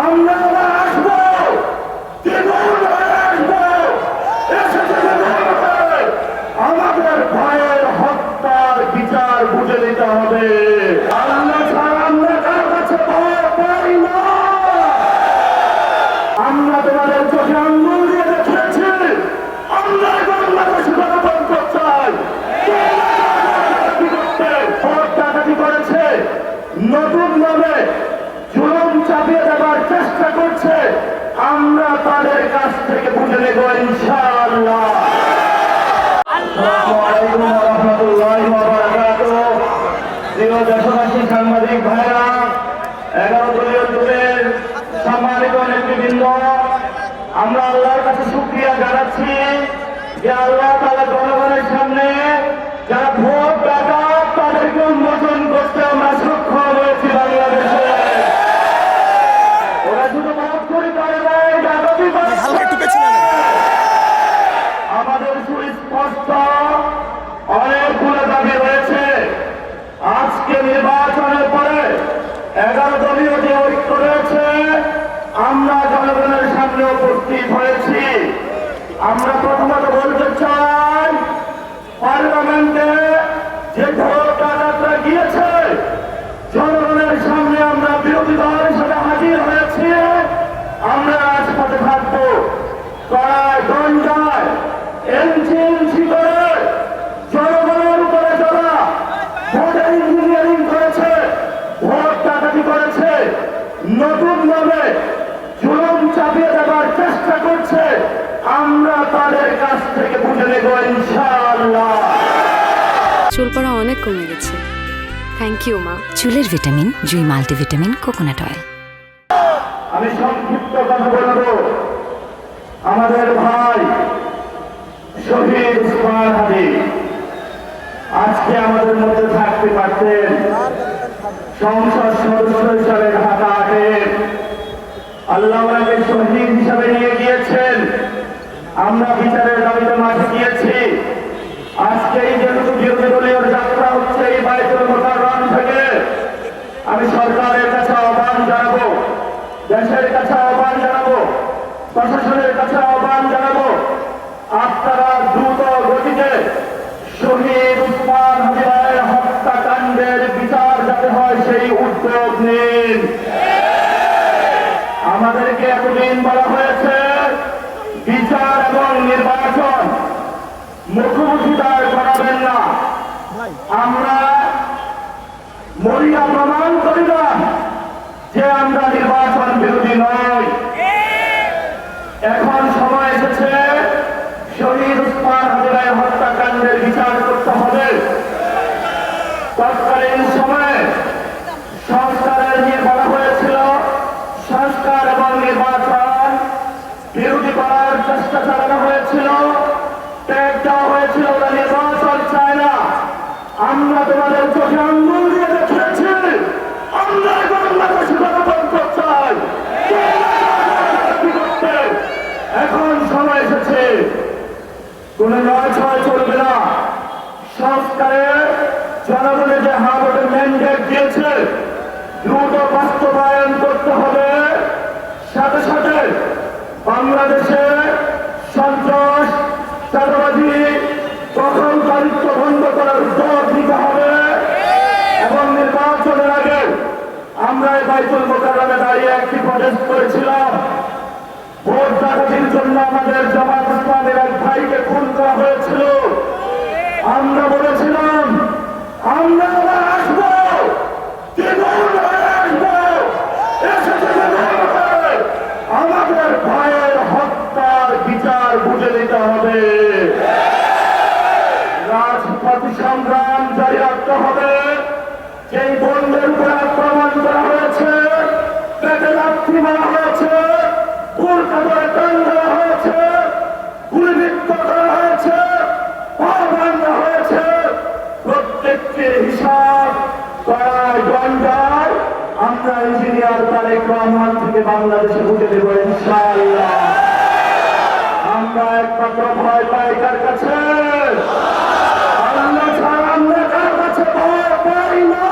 আমরা আসবো, দ্বিগুণ হয়ে আসবো, এসেছে দ্বিগুণ হয়ে। আমাদের ভাইয়ের হত্যার বিচার বুঝে নিতে হবে। আল্লাহ ছাড়া আমরা কার কাছে ভয় পাই না। আমরা তোমাদের চোখে আঙ্গুল দিয়ে দেখিয়েছি, আমরা বাংলাদেশে গণতন্ত্র চাই। ভোট ডাকাতি করেছে, নতুন ভাবে জুলুম চাপিয়ে দেওয়ার চেষ্টা করছে, আমরা তাদের কাছ থেকে বুঝে নেব ইনশাআল্লাহ। আসসালামু আলাইকুম ওয়া রাহমাতুল্লাহি ওয়া বারাকাতুহু। প্রিয় দেশবাসী, সাংবাদিক ভাইরা, 11 দলীয় জোটের সম্মানিত নেতৃবৃন্দ, আমরা আল্লাহর কাছে শুকরিয়া জানাচ্ছি যে আল্লাহ তাআলা জনগণের সামনে যারা ভোট ডাকাত তাদেরকে উন্মোচন করতে আমরা সক্ষম হয়েছি। বাংলাদেশে ওরা শুধু ভোট চুরি করে নাই, ডাকাতি করে। আমাদের সুস্পষ্ট অনেকগুলো দাবি রয়েছে। আজকে নির্বাচনের পরে 11 দলীয় যে ঐক্য রয়েছে, আমরা জনগণের সামনে উপস্থিত হয়েছি। আমরা প্রথমত বলতে চাই, পার্লামেন্টে যে ভোট ডাকাতরা গিয়েছে, জনগণের সামনে আমরা বিরোধী দলের সাথে হাজির হয়েছি। আমরা রাজপথে থাকবো, কড়ায় গঞ্জায় ইঞ্চি ইঞ্চি করে জনগণের উপরে যারা ভোটের ইঞ্জিনিয়ারিং করেছে, ভোট ডাকাতি করেছে, নতুন ভাবে জুলুম চাপিয়ে দেওয়ার চেষ্টা করছে, আমরা তাদের কাছ থেকে বুঝে নেব ইনশাআল্লাহ। চুল পড়া অনেক কমে গেছে। থ্যাংক ইউ মা। চুলের ভিটামিন জুই মাল্টিভিটামিন কোকোনাট অয়েল। আমি সংক্ষিপ্ত কথা বলবো। আমাদের ভাই শহীদ উসমান হাদি আজকে আমাদের মধ্যে থাকতে পারতেন। সংসদ সদস্য হিসাবে ঢাকা 8 আল্লাহ ওনাকে শহীদ হিসাবে নিয়ে গিয়েছেন। আমরা বিচারের দাবিতে মাঠে গিয়েছি। আজকে এই যেটুকু বিরোধী দলীয় যাত্রা হচ্ছে এই বাইতুল মুকাররম থেকে, আমি সরকারের কাছে আহ্বান জানাবো, দেশের কাছে আহ্বান জানাবো, প্রশাসনের কাছে আহ্বান জানাবো, আপনারা দ্রুত গতিতে শহীদ উসমান হাদি ভাইয়ের হত্যাকাণ্ডের বিচার যাতে হয় সেই উদ্যোগ নিন। আমাদেরকে এতদিন বলা হয়েছে বিচার এবং নির্বাচন মুখোমুখি দাঁড় করাবেন না। আমরা মরিয়া প্রমাণ করি না যে আমরা নির্বাচন বিরোধী নই। এখন সময় এসেছে শহীদ উসমান হাদি ভাইয়ের হত্যাকাণ্ডের বিচার করতে হবে। তৎকালীন সময়ে সংস্কারের নিয়ে বলা হয়েছিল, সংস্কার এবং নির্বাচন বিরোধী করার চেষ্টা চালানো হয়েছিল, ট্যাগ দেওয়া হয়েছিল, ওরা নির্বাচন চায় না। আমরা তোমাদের চোখে আঙ্গুল দিয়ে দেখিয়েছি, আমরা বাংলাদেশে গণতন্ত্র চাই। এখন সময় এসেছে, কোন নয় ছয় চলবে না। সংস্কারের জনগণের যে হাবটের ম্যান্ডেট দিয়েছে, দ্রুত বাস্তবায়ন করতে হবে। সাথে সাথে বাংলাদেশে সন্ত্রাস, চাঁদাবাজি, দখলকারিত্ব বন্ধ করার উদ্যোগ নিতে হবে। এবং নির্বাচনের আগে আমরা এই বাইতুল মুকাররমে দাঁড়িয়ে একটি প্রটেস্ট করেছিলাম। ভোট ডাকাতির জন্য আমাদের জামাত ইসলামের এক ভাইকে খুন করা হয়েছিল। আমরা বলেছিলাম আমরা আসবো, দ্বিগুণ হয়ে আসবো, এসেছে দ্বিগুণ হয়ে। আমাদের ভাইয়ের হত্যার বিচার বুঝে নিতে হবে। রাজপথ সংগ্রাম জারি রাখতে হবে। যেই বন্ধের উপরে আক্রমণ করা হয়েছে, পেটে লাথি মারা হয়েছে, বোরকা ধরে টান দেওয়া হয়েছে, গুলিবিদ্ধ করা হয়েছে, পা ভাঙা হয়েছে, প্রত্যেকটি হিসাব করার গন্ডার আমরা ইঞ্জিনিয়ার তারেক রহমান থেকে বাংলাদেশে বুঝে দেব ইনশাআল্লাহ। আমরা একমাত্র ভয় পাই কার কাছে? আল্লাহ ছাড়া আমরা কার কাছে ভয় পাই না।